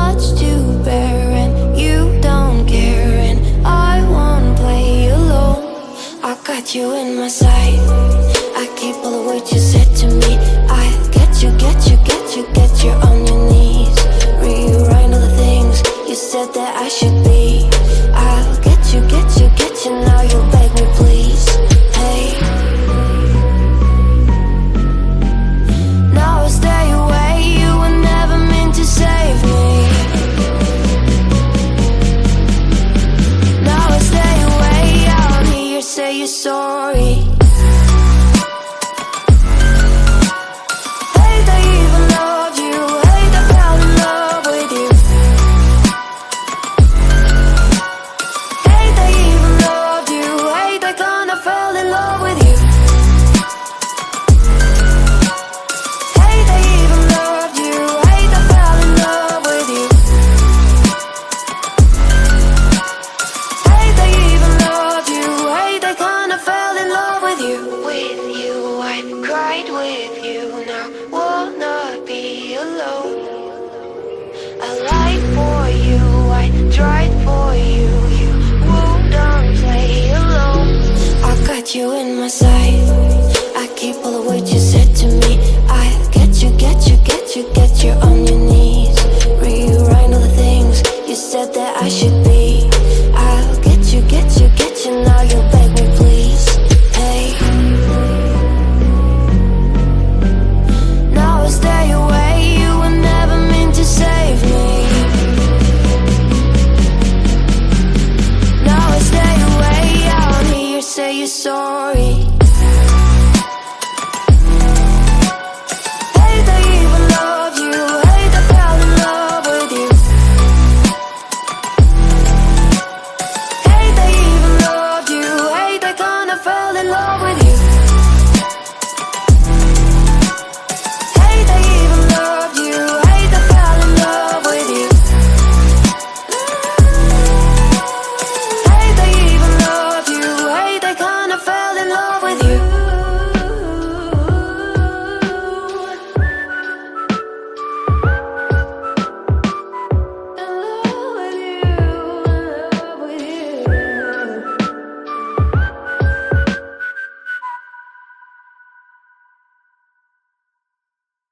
much to bear, and you don't care, and I won't play alone. I got you in my sight, I keep all the words you said to me. I get you, get you, get you, get you on your knees. Rewrite all the things you said that I should be. I'll get you, get you, get you, now you beg me please. Hey, now I stay away, you were never meant to save me. Now I stay away, I don't hear you say you're sorry. Hate I even loved you, hate I fell in love with you. Hate I even loved you, hate I kinda fell in love with you. Hate I even loved you, hate I fell in love with you. Hate I even loved you, hate I kinda fell in love with you. With you, I cried with you, now wanna be alone. I lied for you, I tried for you, you wouldn't play alone. I got you in my sight, I keep all the words you said to me. I get you, get you, get you, get you on